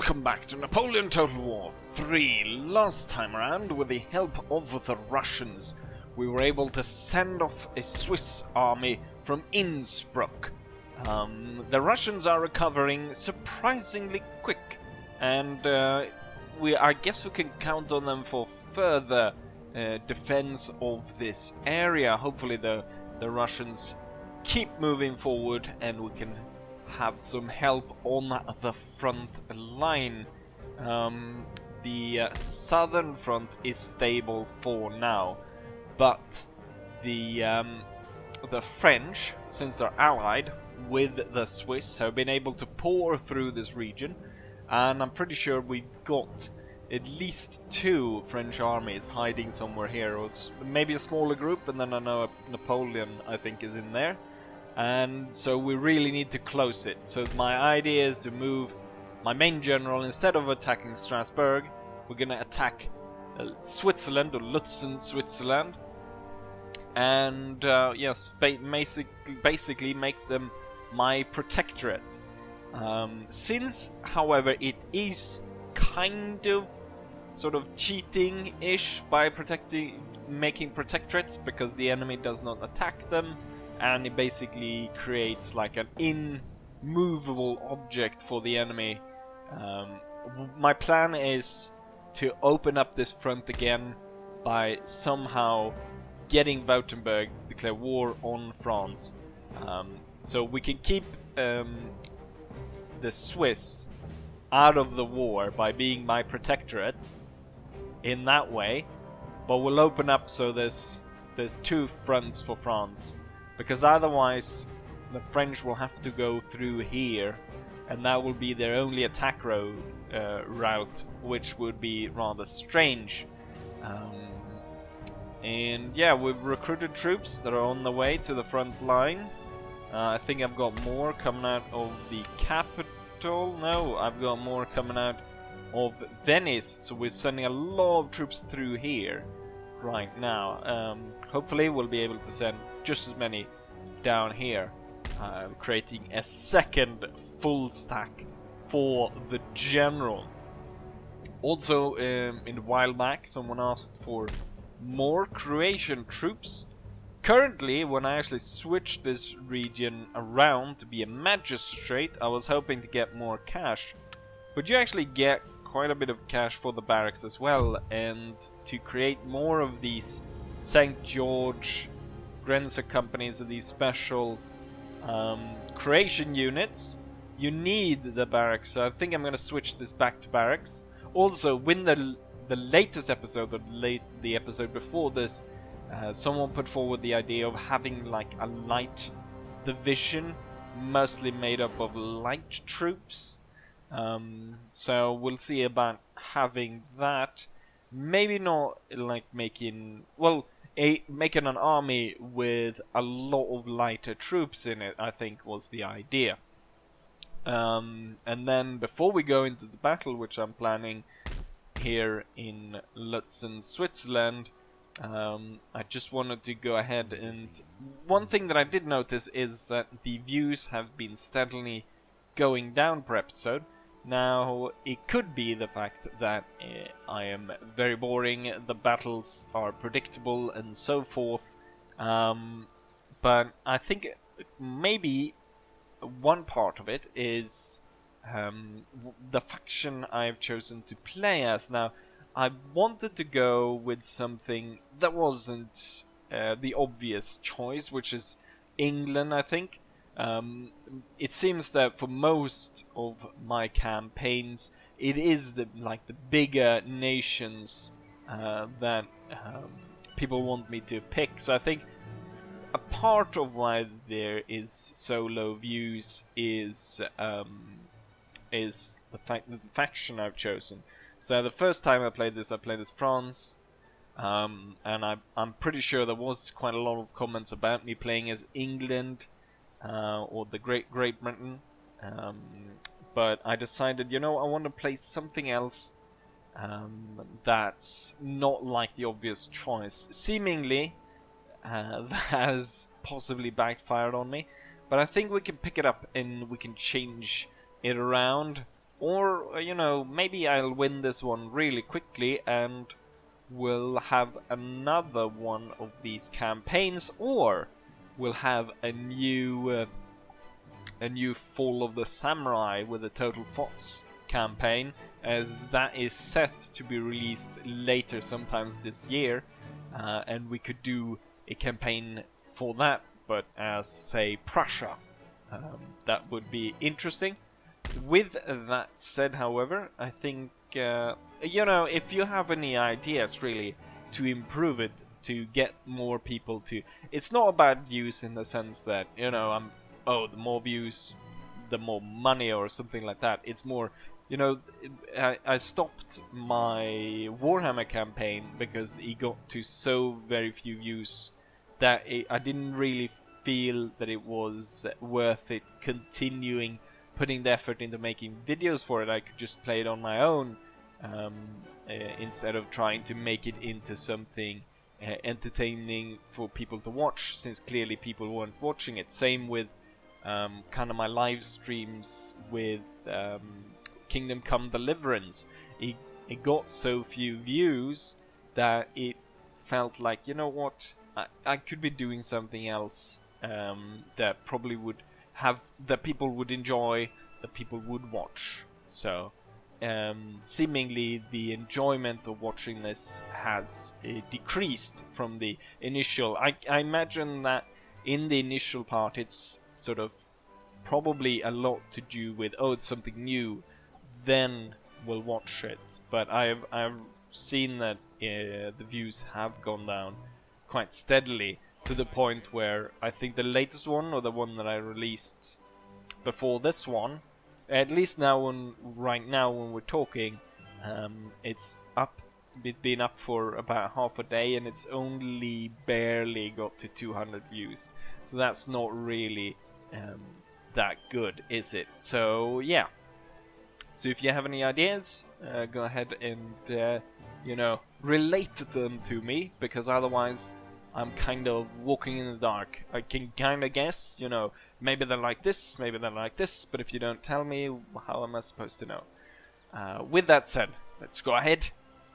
Welcome back to Napoleon Total War 3. Last time around, with the help of the Russians, we were able to send off a Swiss army from Innsbruck. The Russians are recovering surprisingly quick, and I guess we can count on them for further defense of this area. Hopefully the Russians keep moving forward and we can have some help on the front line. The southern front is stable for now, but the French, since they're allied with the Swiss, have been able to pour through this region, and I'm pretty sure we've got at least 2 French armies hiding somewhere here, or maybe a smaller group, and then I know Napoleon, I think, is in there. And so we really need to close it. So my idea is to move my main general. Instead of attacking Strasbourg, we're gonna attack Switzerland, or Lutzen, Switzerland, and yes, basically make them my protectorate. Since, however, it is kind of sort of cheating-ish by making protectorates, because the enemy does not attack them, and it basically creates like an immovable object for the enemy. My plan is to open up this front again by somehow getting Württemberg to declare war on France. So we can keep the Swiss out of the war by being my protectorate in that way, but we'll open up so there's 2 fronts for France. Because otherwise, the French will have to go through here, and that will be their only attack route, which would be rather strange. And yeah, we've recruited troops that are on the way to the front line. I think I've got more coming out of the capital. No, I've got more coming out of Venice, so we're sending a lot of troops through here right now. Hopefully we'll be able to send just as many down here, creating a second full stack for the general. Also, in a while back, someone asked for more Croatian troops. Currently, when I actually switched this region around to be a magistrate, I was hoping to get more cash, but you actually get quite a bit of cash for the barracks as well, and to create more of these St. George Grenzer companies, of these special Croatian units, you need the barracks. So I think I'm going to switch this back to barracks. Also, when the latest episode, or the episode before this, someone put forward the idea of having like a light division, mostly made up of light troops. So we'll see about having that. Maybe not like making an army with a lot of lighter troops in it, I think was the idea. And then before we go into the battle, which I'm planning here in Lutzen, Switzerland, I just wanted to go ahead, and one thing that I did notice is that the views have been steadily going down per episode. Now, it could be the fact that I am very boring, the battles are predictable and so forth, but I think maybe one part of it is the faction I've chosen to play as. Now, I wanted to go with something that wasn't the obvious choice, which is England, I think. It seems that for most of my campaigns, it is the bigger nations that people want me to pick. So I think a part of why there is so low views is the fact that the faction I've chosen. So the first time I played this France, and I'm pretty sure there was quite a lot of comments about me playing as England. Or the Great Britain, but I decided, I want to play something else that's not like the obvious choice. Seemingly, that has possibly backfired on me, but I think we can pick it up and we can change it around, Or, you know, maybe I'll win this one really quickly and we'll have another one of these campaigns, or we'll have a new Fall of the Samurai with a Total Fox campaign, as that is set to be released later sometimes this year, and we could do a campaign for that, but as, say, Prussia. That would be interesting. With that said, however, I think, you know, if you have any ideas really to improve it, to get more people to... It's not about views in the sense that, you know, the more views, the more money or something like that. It's more, you know, I stopped my Warhammer campaign because it got to so very few views that I didn't really feel that it was worth it continuing putting the effort into making videos for it. I could just play it on my own instead of trying to make it into something entertaining for people to watch, since clearly people weren't watching it. Same with kind of my live streams with Kingdom Come Deliverance. It got so few views that it felt like, you know what, I could be doing something else that probably would have, that people would enjoy, that people would watch. So seemingly the enjoyment of watching this has decreased from the initial. I imagine that in the initial part it's sort of probably a lot to do with, oh, it's something new, then we'll watch it. But I've seen that the views have gone down quite steadily, to the point where I think the latest one, or the one that I released before this one, at least now right now when we're talking, it's been up for about half a day, and it's only barely got to 200 views. So that's not really that good, is it? So yeah. So if you have any ideas, go ahead and you know, relate them to me, because otherwise I'm kind of walking in the dark. I can kind of guess, you know, maybe they're like this, maybe they're like this, but if you don't tell me, how am I supposed to know? With that said, let's go ahead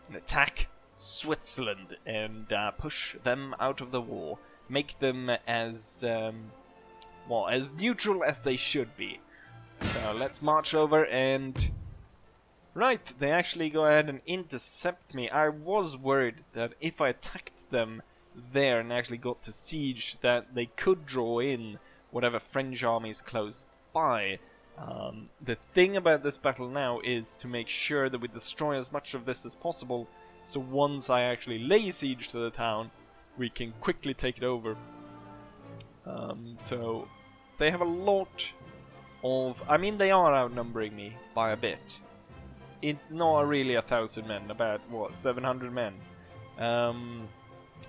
and attack Switzerland and push them out of the war. Make them as, well, as neutral as they should be. So let's march over and... Right, they actually go ahead and intercept me. I was worried that if I attacked them there and actually got to siege, that they could draw in whatever French army is close by. The thing about this battle now is to make sure that we destroy as much of this as possible, so once I actually lay siege to the town, we can quickly take it over. So they have a lot of... I mean, they are outnumbering me by a bit. Not really 1,000 men, about, what, 700 men.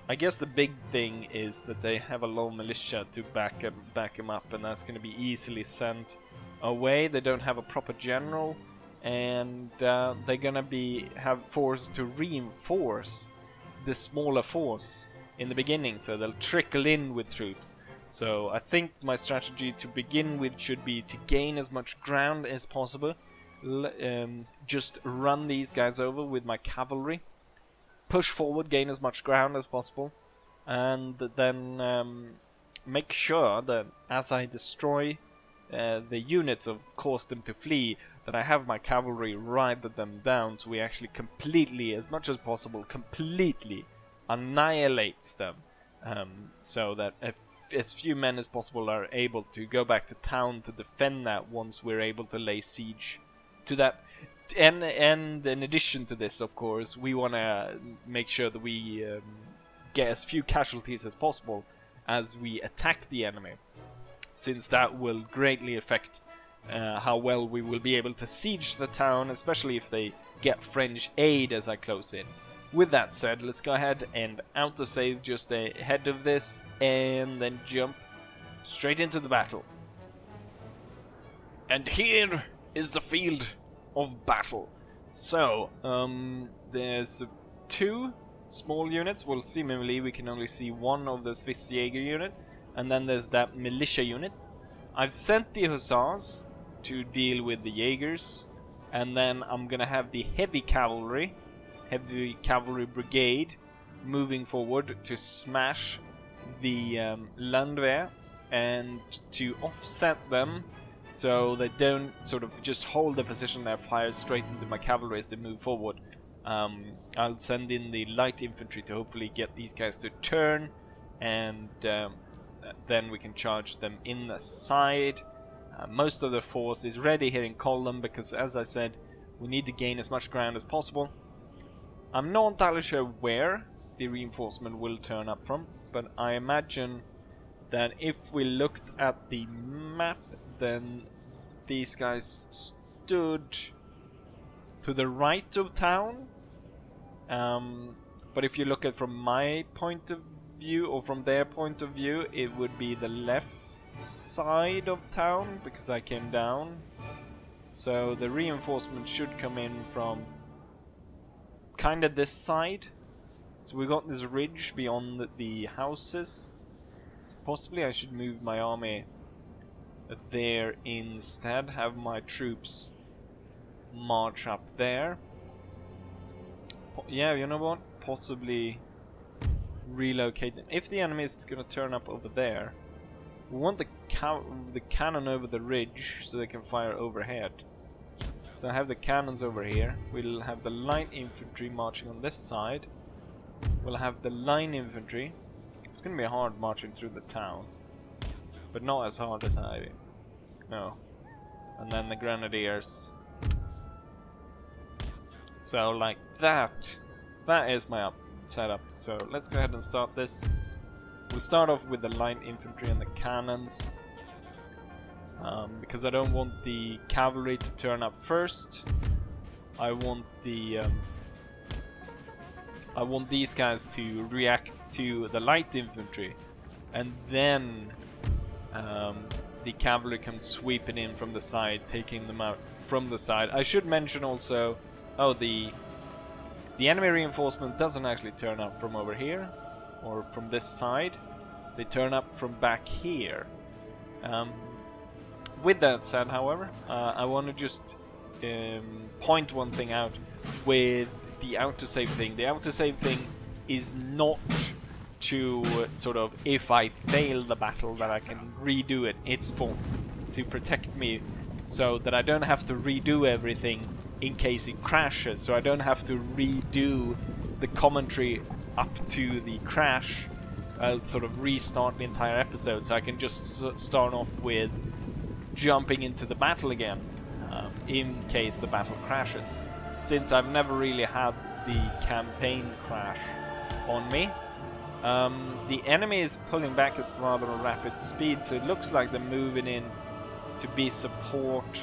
I guess the big thing is that they have a low militia to back them up, and that's going to be easily sent away. They don't have a proper general, and they're going to have forced to reinforce the smaller force in the beginning, so they'll trickle in with troops. So I think my strategy to begin with should be to gain as much ground as possible. Just run these guys over with my cavalry, push forward, gain as much ground as possible, and then make sure that as I destroy the units, of cause them to flee, that I have my cavalry ride them down, so we actually completely, as much as possible, completely annihilates them, so that as few men as possible are able to go back to town to defend that once we're able to lay siege to that. And in addition to this, of course, we want to make sure that we get as few casualties as possible as we attack the enemy, since that will greatly affect how well we will be able to siege the town, especially if they get French aid as I close in. With that said, let's go ahead and autosave just ahead of this, and then jump straight into the battle. And here is the field of battle. So, there's two small units. Well, seemingly we can only see one of the Swiss Jaeger unit, and then there's that militia unit. I've sent the hussars to deal with the Jaegers, and then I'm gonna have the heavy cavalry brigade moving forward to smash the Landwehr and to offset them so they don't sort of just hold the position there, fire straight into my cavalry as they move forward. I'll send in the light infantry to hopefully get these guys to turn, and then we can charge them in the side. Most of the force is ready here in column because, as I said, we need to gain as much ground as possible. I'm not entirely sure where the reinforcement will turn up from, but I imagine that if we looked at the map, then these guys stood to the right of town. But if you look at from my point of view or from their point of view, it would be the left side of town because I came down. So the reinforcement should come in from kind of this side. So we got this ridge beyond the houses. So possibly I should move my army there instead, have my troops march up there. Yeah, you know what? Possibly relocate them. If the enemy is going to turn up over there, we want the cannon over the ridge so they can fire overhead. So I have the cannons over here. We'll have the light infantry marching on this side. We'll have the line infantry. It's going to be hard marching through the town, but not as hard as I know. And then the grenadiers. So like that. That is my setup. So let's go ahead and start this. We'll start off with the light infantry and the cannons, because I don't want the cavalry to turn up first. I want these guys to react to the light infantry, and then the cavalry comes sweeping in from the side, taking them out from the side. I should mention also, the enemy reinforcement doesn't actually turn up from over here or from this side. They turn up from back here. With that said, however, I want to just point one thing out with the autosave thing. The autosave thing is not to sort of, if I fail the battle, that I can redo it. It's to protect me so that I don't have to redo everything in case it crashes, so I don't have to redo the commentary up to the crash. I'll sort of restart the entire episode, so I can just start off with jumping into the battle again in case the battle crashes, since I've never really had the campaign crash on me. The enemy is pulling back at rather a rapid speed, so it looks like they're moving in to be supported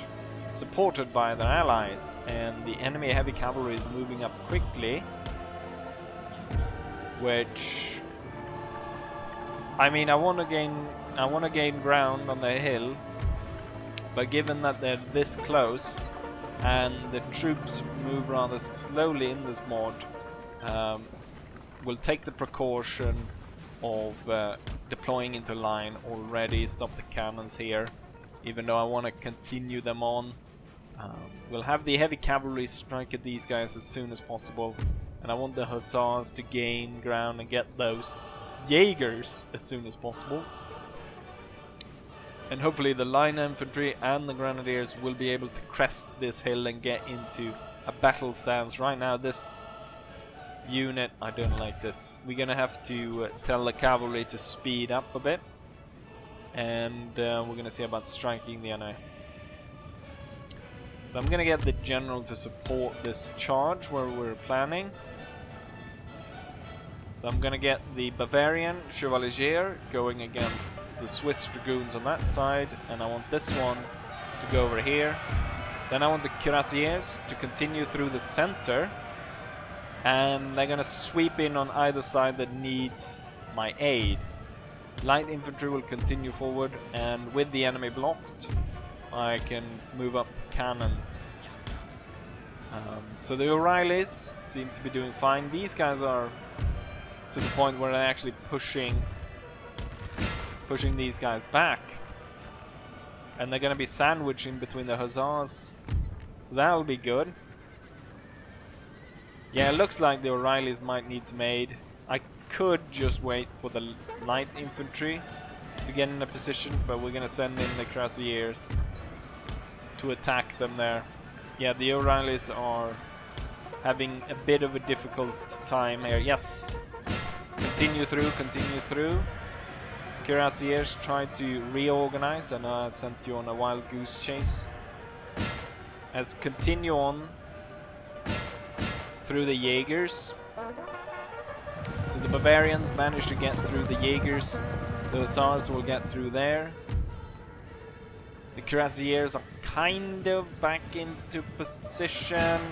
by their allies, and the enemy heavy cavalry is moving up quickly, which, I mean, I want to gain ground on the hill, but given that they're this close and the troops move rather slowly in this mod, we'll take the precaution of deploying into line already, stop the cannons here, even though I want to continue them on. We'll have the heavy cavalry strike at these guys as soon as possible, and I want the hussars to gain ground and get those Jaegers as soon as possible. And hopefully the line infantry and the grenadiers will be able to crest this hill and get into a battle stance. Right now this unit, I don't like this. We're gonna have to tell the cavalry to speed up a bit, and we're gonna see about striking the enemy. So I'm gonna get the general to support this charge where we're planning. So I'm gonna get the Bavarian Chevalier going against the Swiss Dragoons on that side, and I want this one to go over here. Then I want the Cuirassiers to continue through the center, and they're gonna sweep in on either side that needs my aid. Light infantry will continue forward, and with the enemy blocked, I can move up cannons. So the O'Reillys seem to be doing fine. These guys are to the point where they're actually pushing these guys back, and they're going to be sandwiching between the hussars. So that'll be good. Yeah, it looks like the O'Reillys might need some aid. I could just wait for the light infantry to get in a position, but we're gonna send in the Cuirassiers to attack them there. Yeah, the O'Reillys are having a bit of a difficult time here. Yes! Continue through. Cuirassiers try to reorganize, and I sent you on a wild goose chase. As continue on through the Jaegers. So the Bavarians manage to get through the Jaegers. The Hussars will get through there. The Cuirassiers are kind of back into position,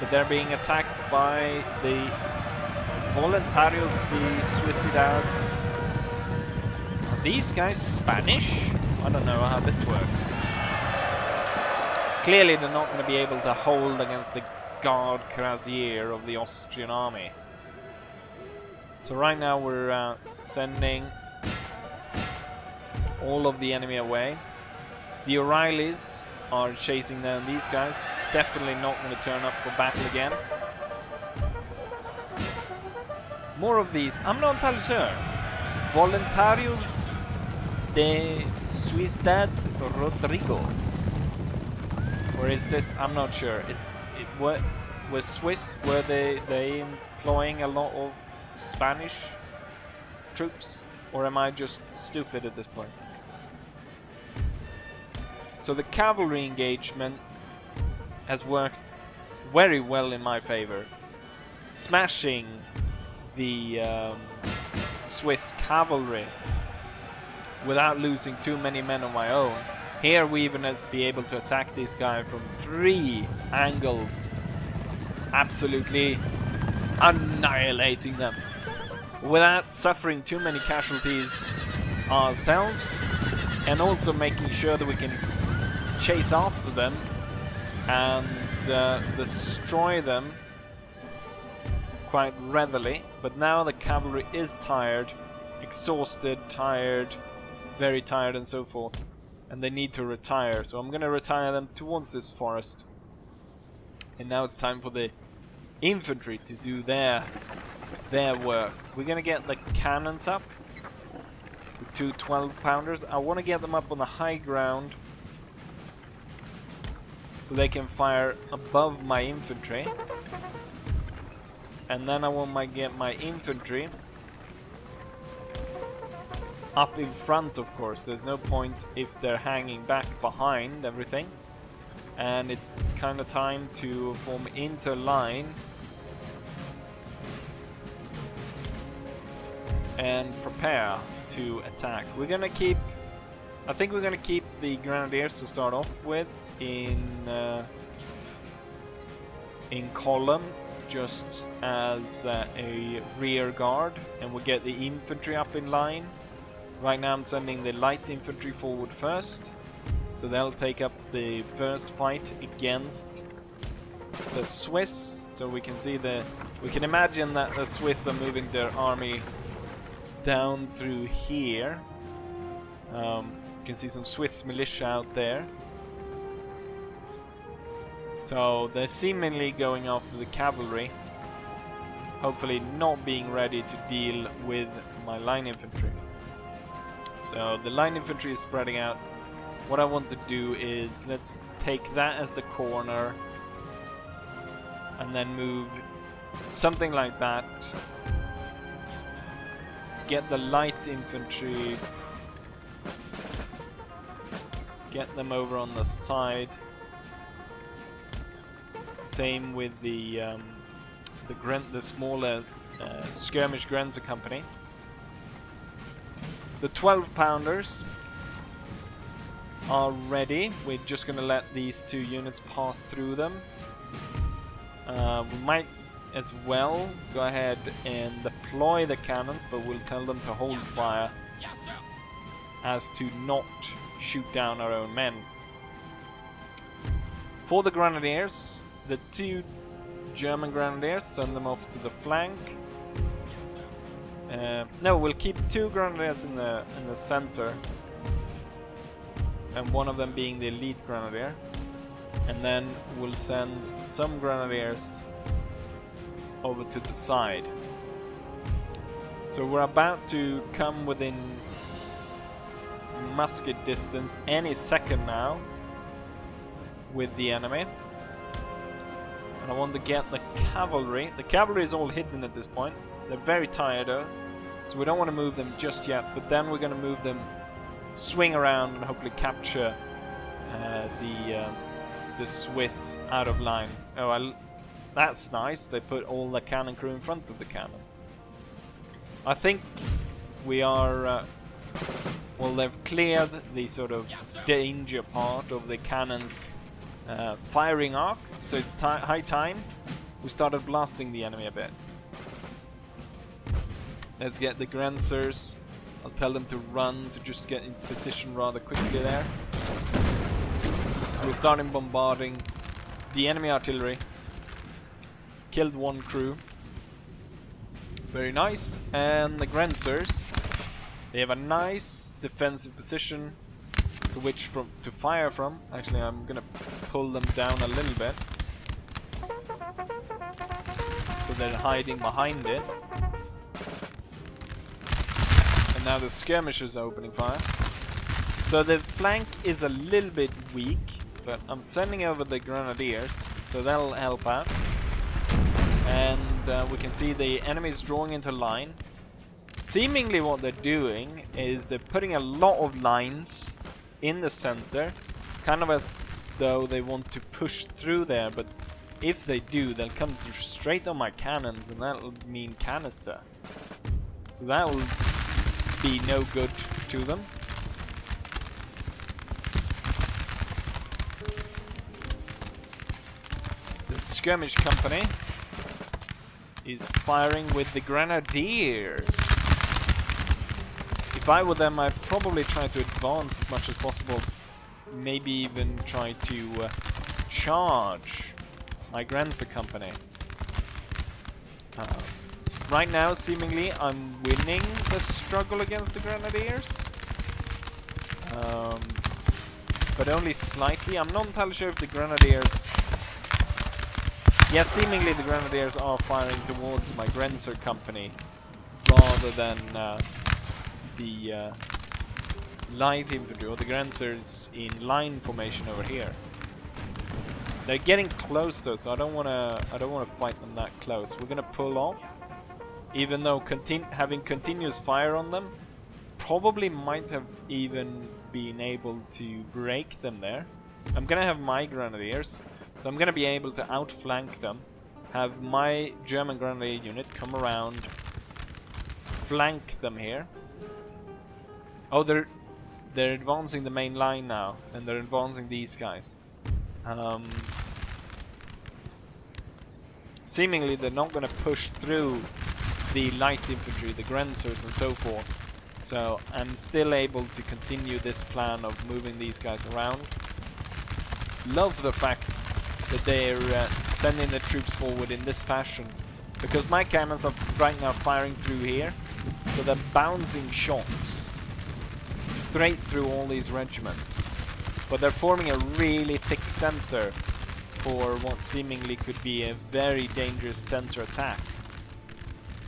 but they're being attacked by the Voluntarios de Suicidad. Are these guys Spanish? I don't know how this works. Clearly they're not going to be able to hold against the Guard Cuirassier of the Austrian army. So right now we're sending all of the enemy away. The O'Reillys are chasing down these guys. Definitely not going to turn up for battle again. More of these. I'm not entirely sure. Voluntarios de Suicidad Rodrigo. Or is this? I'm not sure. Was Swiss? Were they employing a lot of Spanish troops? Or am I just stupid at this point? So the cavalry engagement has worked very well in my favor. Smashing the Swiss cavalry without losing too many men of my own. Here we even be able to attack this guy from 3 angles. Absolutely annihilating them. Without suffering too many casualties ourselves. And also making sure that we can chase after them and destroy them quite readily. But now the cavalry is tired, exhausted, tired, very tired and so forth. And they need to retire, so I'm gonna retire them towards this forest. And now it's time for the infantry to do their work. We're gonna get the cannons up. The 2 12-pounders. I want to get them up on the high ground so they can fire above my infantry. And then I want to get my infantry up in front, of course. There's no point if they're hanging back behind everything. And it's kind of time to form into line and prepare to attack. We're gonna keep, I think we're gonna keep the Grenadiers to start off with in column, just as a rear guard, and we'll get the infantry up in line. Right now I'm sending the light infantry forward first, so they'll take up the first fight against the Swiss. So we can see we can imagine that the Swiss are moving their army down through here. You can see some Swiss militia out there. So they're seemingly going after the cavalry, hopefully not being ready to deal with my line infantry. So the line infantry is spreading out. What I want to do is, let's take that as the corner and then move something like that. Get the light infantry, get them over on the side. Same with the smaller skirmish Grenzer company. The 12-pounders are ready. We're just going to let these 2 units pass through them. We might as well go ahead and deploy the cannons, but we'll tell them to hold fire as to not shoot down our own men. For the Grenadiers, the 2 German Grenadiers, send them off to the flank. No, we'll keep 2 Grenadiers in the center, and one of them being the elite Grenadier. and then we'll send some grenadiers over to the side. So we're about to come within musket distance any second now with the enemy. And I want to get the cavalry. The cavalry is all hidden at this point. They're very tired though, so we don't want to move them just yet, but then we're going to move them, swing around, and hopefully capture the Swiss out of line. Oh, well, that's nice. They put all the cannon crew in front of the cannon. I think we are... well, they've cleared the sort of danger part of the cannon's firing arc, so it's high time we started blasting the enemy a bit. Let's get the Grensers. I'll tell them to run, to just get in position rather quickly there. We're starting bombarding the enemy artillery. Killed one crew. Very nice. And the Grensers, they have a nice defensive position to which to fire from. Actually, I'm gonna pull them down a little bit, so they're hiding behind it. And now the skirmishers are opening fire. So the flank is a little bit weak, but I'm sending over the grenadiers, so that'll help out. And we can see the enemies drawing into line. Seemingly what they're doing is they're putting a lot of lines in the center, kind of as though they want to push through there, but if they do, they'll come straight on my cannons, and that'll mean canister. So that will be no good to them. The skirmish company is firing with the grenadiers. If I were them, I'd probably try to advance as much as possible. Maybe even try to charge my Grenzer company. Right now, seemingly, I'm winning the struggle against the Grenadiers. But only slightly. I'm not entirely sure if the Grenadiers... Yeah, seemingly the Grenadiers are firing towards my Grenzer company rather than the light infantry, or the Grenzers in line formation over here. They're getting close though, so I don't wanna fight them that close. We're gonna pull off, even though having continuous fire on them probably might have even been able to break them there. I'm gonna have my Grenadiers, so I'm gonna be able to outflank them, have my German Grenadier unit come around, flank them here. Oh, they're advancing the main line now, and they're advancing these guys. Seemingly they're not going to push through the light infantry, the Grenzers and so forth. So I'm still able to continue this plan of moving these guys around. Love the fact that they're sending the troops forward in this fashion, because my cannons are right now firing through here, so they're bouncing shots straight through all these regiments, but they're forming a really thick center for what seemingly could be a very dangerous center attack.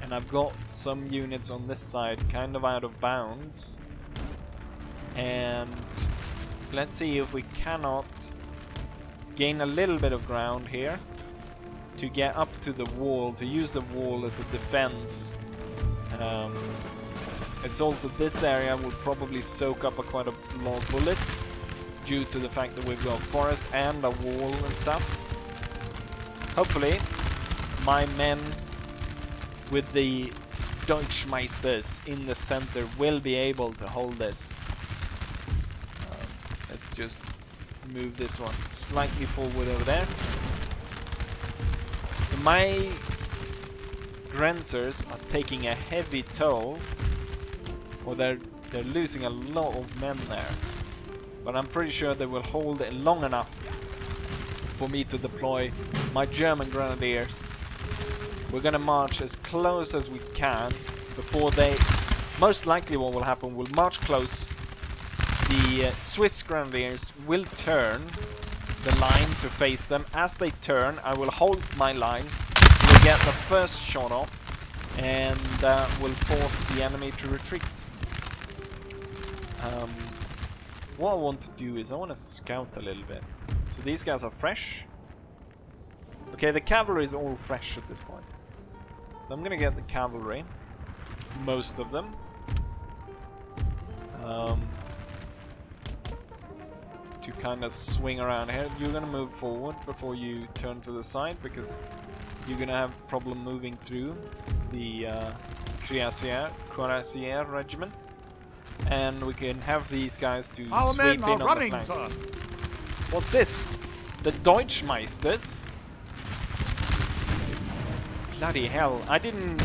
And I've got some units on this side kind of out of bounds, and let's see if we cannot gain a little bit of ground here to get up to the wall, to use the wall as a defense. It's also, this area will probably soak up quite a lot of bullets due to the fact that we've got forest and a wall and stuff. Hopefully my men with the Deutschmeisters in the center will be able to hold this. Let's just move this one slightly forward over there. So my Grenzers are taking a heavy toll, or they're losing a lot of men there, but I'm pretty sure they will hold it long enough for me to deploy my German Grenadiers. We're gonna march as close as we can before they... Most likely what will happen, we'll march close, the Swiss Grenadiers will turn, the line to face them. As they turn, I will hold my line. We'll get the first shot off, and that will force the enemy to retreat. What I want to do is I want to scout a little bit. So these guys are fresh. Okay, the cavalry is all fresh at this point. So I'm gonna get the cavalry, most of them. To kind of swing around here. You're gonna move forward before you turn to the side, because you're gonna have problem moving through the Cuirassier regiment. And we can have these guys to sweep in on the flank. Sir. What's this? The Deutschmeisters? Bloody hell, I didn't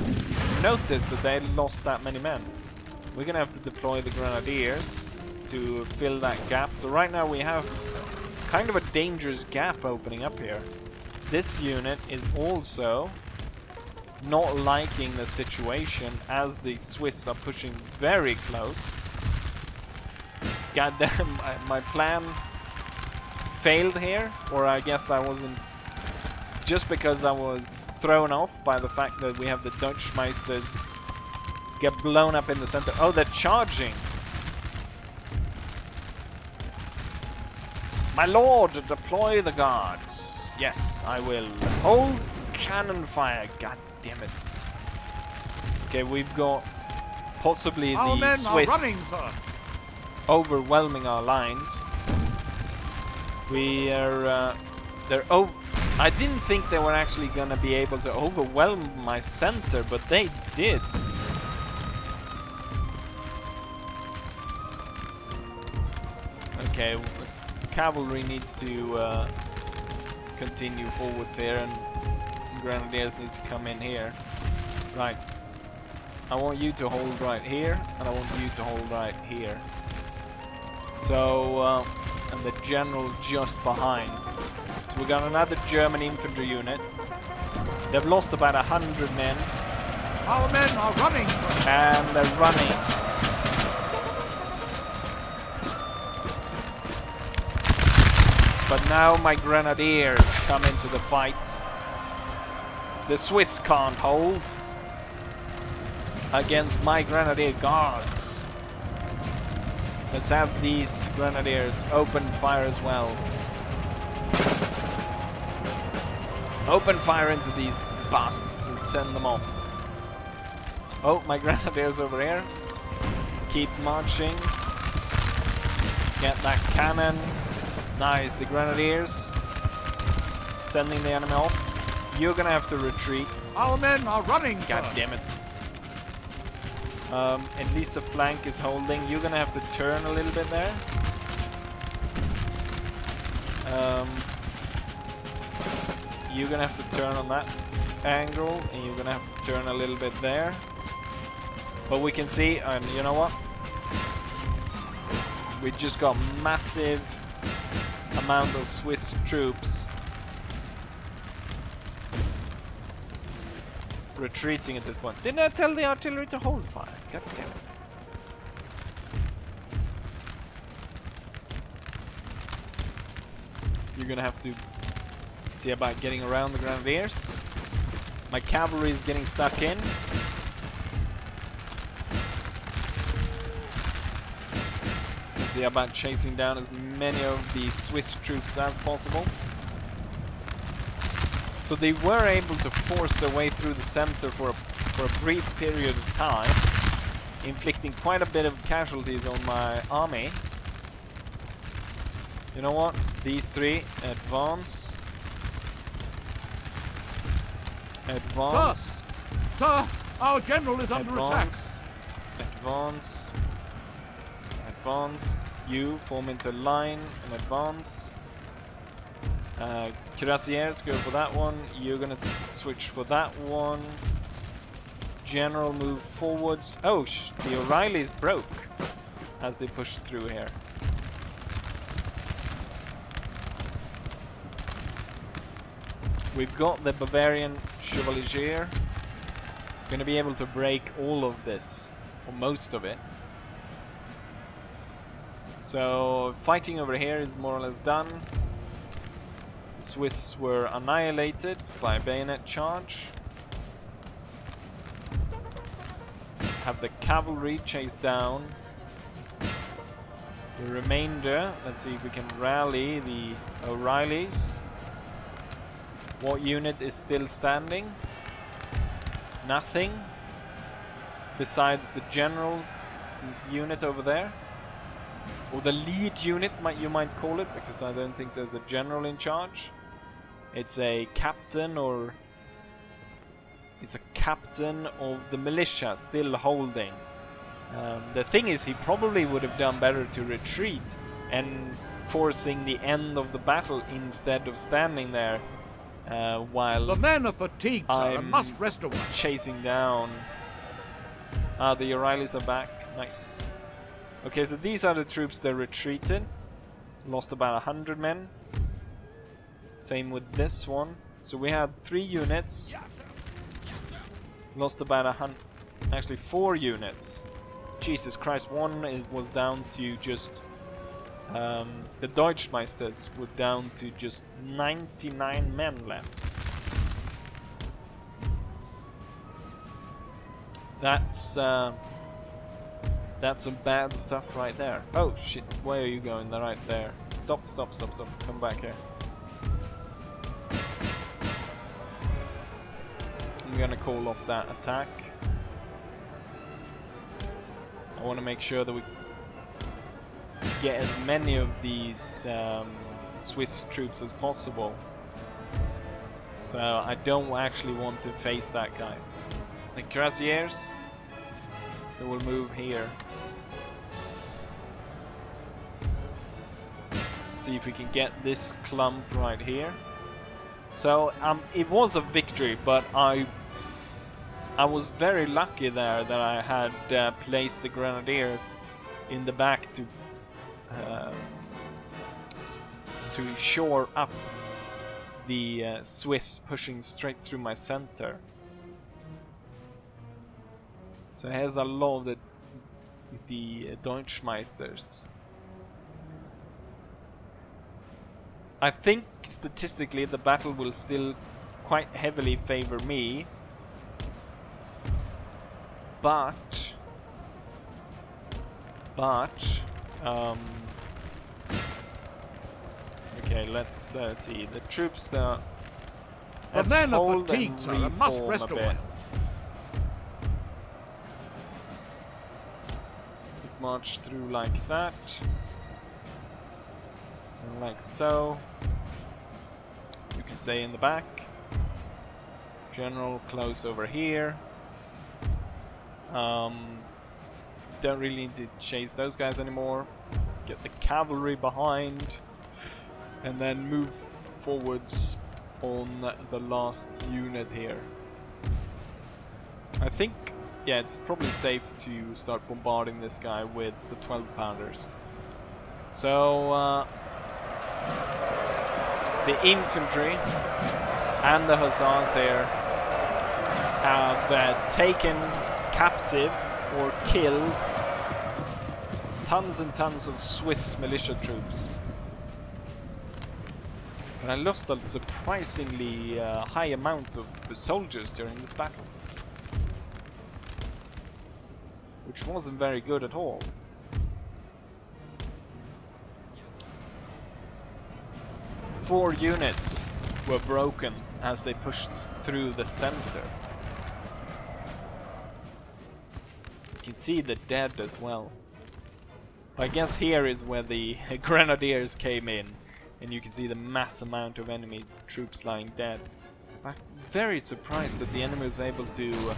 notice that they lost that many men. We're gonna have to deploy the Grenadiers to fill that gap. So right now we have kind of a dangerous gap opening up here. This unit is also not liking the situation as the Swiss are pushing very close. Goddamn, my plan failed here, or I guess I wasn't, just because I was thrown off by the fact that we have the Deutschmeisters get blown up in the center. Oh, they're charging! My lord, deploy the guards. Yes, I will. Hold cannon fire. God damn it. Okay, we've got possibly the Swiss overwhelming our lines. We are... I didn't think they were actually gonna be able to overwhelm my center, but they did. Okay, cavalry needs to continue forwards here, and Grenadiers needs to come in here. Right. I want you to hold right here, and I want you to hold right here. So, and the general just behind. So we got another German infantry unit. They've lost about 100 men. Our men are running. And they're running. But now my Grenadiers come into the fight. The Swiss can't hold against my Grenadier Guards. Let's have these Grenadiers open fire as well. Open fire into these bastards and send them off. Oh, my Grenadiers over here. Keep marching. Get that cannon. Nice, the Grenadiers. Sending the enemy off. You're gonna have to retreat. Our men are running. God damn it. At least the flank is holding. You're gonna have to turn a little bit there. You're gonna have to turn on that angle, and you're gonna have to turn a little bit there. But we can see, and you know what? We just got massive amount of Swiss troops retreating at this point. Didn't I tell the artillery to hold fire? God damn it. You're gonna have to see about getting around the Grenadiers. My cavalry is getting stuck in. See about chasing down as many of the Swiss troops as possible. So they were able to force their way through the center for a brief period of time, inflicting quite a bit of casualties on my army. You know what? These three, advance. Advance. Sir, our general is under attack. Advance. Advance. You form into line and advance. Cuirassiers, go for that one. You're gonna switch for that one. General, move forwards. Oh, the O'Reillys broke as they pushed through here. We've got the Bavarian Chevalier. Gonna be able to break all of this, or most of it. So fighting over here is more or less done. The Swiss were annihilated by a bayonet charge. Have the cavalry chase down the remainder. Let's see if we can rally the O'Reillys. What unit is still standing? Nothing. Besides the general unit over there. Or the lead unit, you might call it, because I don't think there's a general in charge. It's a captain, or... It's a captain of the militia still holding. The thing is, he probably would have done better to retreat and forcing the end of the battle instead of standing there while the men are fatigued, sir, and must rest a while. Chasing down. The O'Reillys are back. Nice. Okay, so these are the troops that retreated. Lost about 100 men. Same with this one. So we had 3 units. Lost about 100. Actually, 4 units. Jesus Christ, one was down to just... the Deutschmeisters were down to just 99 men left. That's some bad stuff right there. Oh shit, where are you going? They're right there. Stop, stop, stop, stop. Come back here. I'm gonna call off that attack. I want to make sure that we get as many of these Swiss troops as possible. So I don't actually want to face that guy. The Cuirassiers, they will move here. See if we can get this clump right here. So it was a victory, but I was very lucky there that I had placed the Grenadiers in the back to shore up the Swiss pushing straight through my center. So here's a lot of the Deutschmeisters. I think statistically the battle will still quite heavily favor me. But okay, let's see. The troops the men are fatigued, sir, and must rest a while. Let's march through like that. And like so. You can stay in the back. General close over here. Don't really need to chase those guys anymore. Get the cavalry behind. And then move forwards on the last unit here. I think, yeah, it's probably safe to start bombarding this guy with the 12-pounders. So, the infantry and the hussars here have taken captive or killed tons and tons of Swiss militia troops. And I lost a surprisingly high amount of soldiers during this battle, which wasn't very good at all. Four units were broken as they pushed through the center. You can see the dead as well. I guess here is where the Grenadiers came in, and you can see the mass amount of enemy troops lying dead. I'm very surprised that the enemy was able to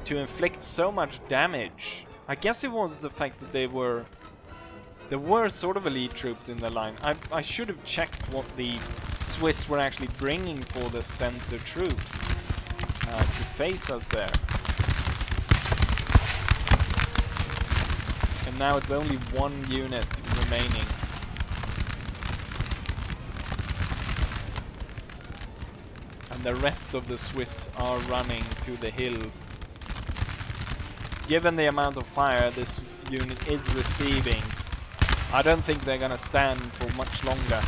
inflict so much damage. I guess it was the fact that there were sort of elite troops in the line. I should have checked what the Swiss were actually bringing for the center troops to face us there. And now it's only one unit remaining. And the rest of the Swiss are running to the hills. Given the amount of fire this unit is receiving, I don't think they're gonna stand for much longer.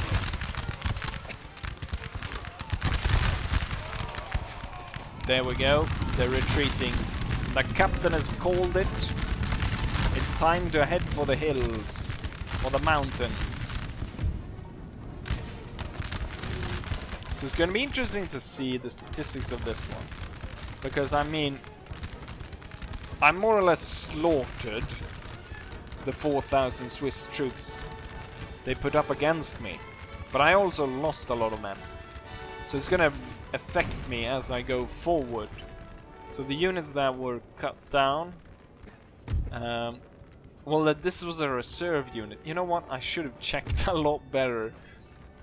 There we go. They're retreating. The captain has called it. It's time to head for the hills. For the mountains. So it's going to be interesting to see the statistics of this one. Because, I mean, I more or less slaughtered the 4,000 Swiss troops they put up against me. But I also lost a lot of men. So it's gonna affect me as I go forward. So the units that were cut down... well, this was a reserve unit. You know what? I should have checked a lot better.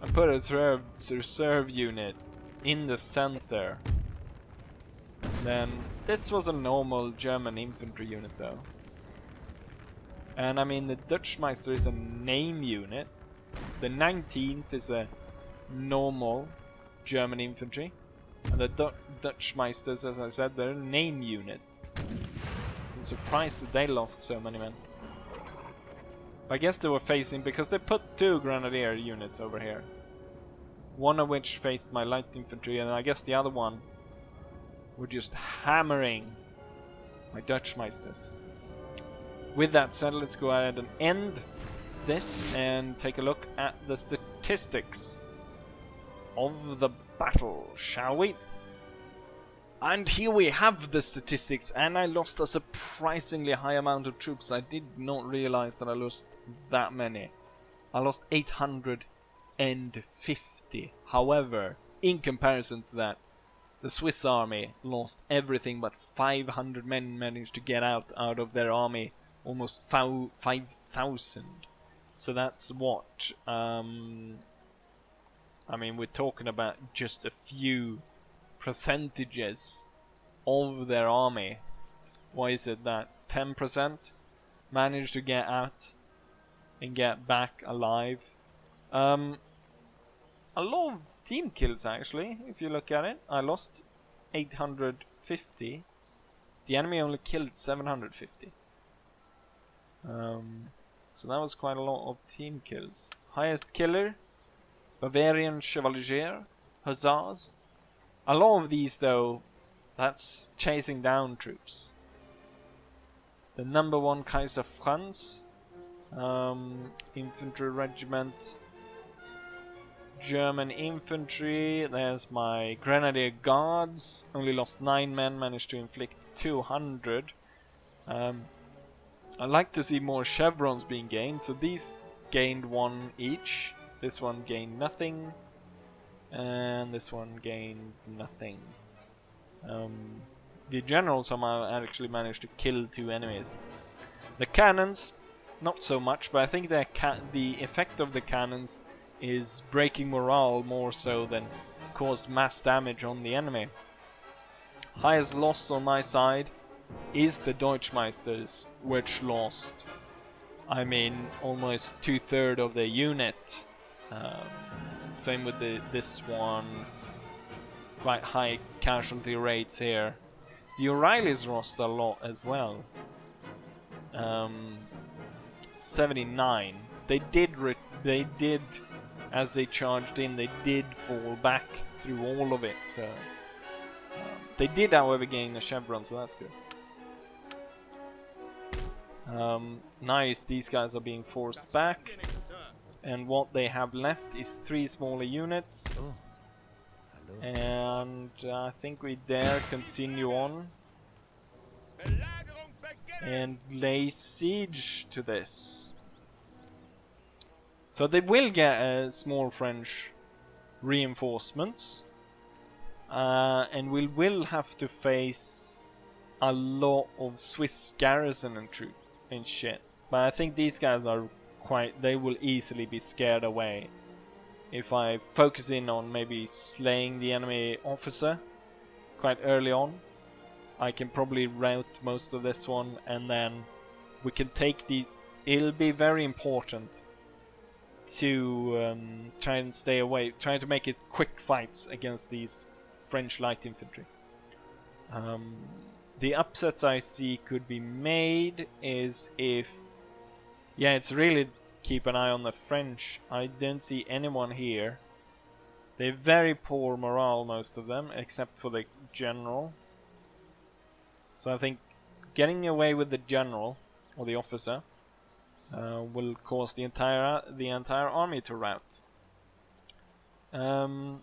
I put a reserve unit in the center. Then this was a normal German infantry unit though. And I mean the Dutchmeister is a name unit. The 19th is a normal German infantry. And the Dutchmeisters, as I said, they're a name unit. I'm surprised that they lost so many men. But I guess they were facing, because they put 2 grenadier units over here. One of which faced my light infantry, and I guess the other one were just hammering my Dutchmeisters. With that said, let's go ahead and end this and take a look at the statistics of the battle, shall we? And here we have the statistics, and I lost a surprisingly high amount of troops. I did not realize that I lost that many. I lost 850. However, in comparison to that, the Swiss army lost everything but 500 men managed to get out of their army. Almost 5,000. So that's what? I mean, we're talking about just a few percentages of their army. Why is it that 10% managed to get out and get back alive? A lot of team kills actually, if you look at it. I lost 850. The enemy only killed 750. So that was quite a lot of team kills. Highest killer, Bavarian Chevalier, Hussars. A lot of these though, that's chasing down troops. The number 1 Kaiser Franz, infantry regiment, German infantry. There's my Grenadier Guards, only lost 9 men, managed to inflict 200. I like to see more chevrons being gained, so these gained 1 each. This one gained nothing, and this one gained nothing. The generals somehow actually managed to kill 2 enemies. The cannons, not so much, but I think the effect of the cannons is breaking morale more so than cause mass damage on the enemy. Highest loss on my side is the Deutschmeisters, which lost, I mean, almost 2/3 of their unit. Same with this one. Quite high casualty rates here. The O'Reillys lost a lot as well. 79. They did, as they charged in, they did fall back through all of it. So they did, however, gain a chevron, so that's good. Nice, these guys are being forced back, and what they have left is 3 smaller units. And I think we dare continue on and lay siege to this. So they will get a small French reinforcements, and we will have to face a lot of Swiss garrison and troop and shit. But I think these guys are they will easily be scared away. If I focus in on maybe slaying the enemy officer quite early on, I can probably rout most of this one, and then we can take it'll be very important to try and stay away, try to make it quick fights against these French light infantry. The upsets I see could be made is if... Yeah, it's really keep an eye on the French. I don't see anyone here. They're very poor morale, most of them, except for the general. So I think getting away with the general, or the officer, will cause the entire army to rout. But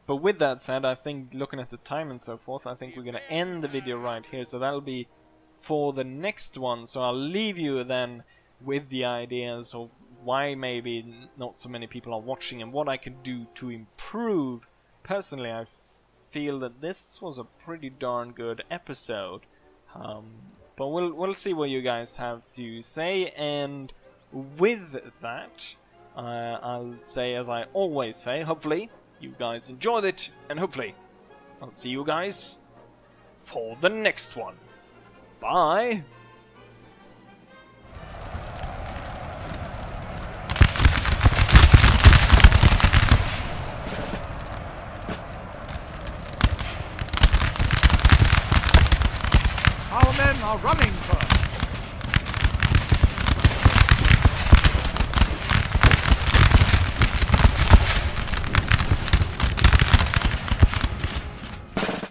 with that said, I think looking at the time and so forth, I think we're going to end the video right here. So that'll be for the next one. So I'll leave you then with the ideas of why maybe not so many people are watching and what I can do to improve. Personally, I feel that this was a pretty darn good episode. But we'll see what you guys have to say. And with that, I'll say, as I always say, hopefully you guys enjoyed it, and hopefully I'll see you guys for the next one. Bye! Our men are running for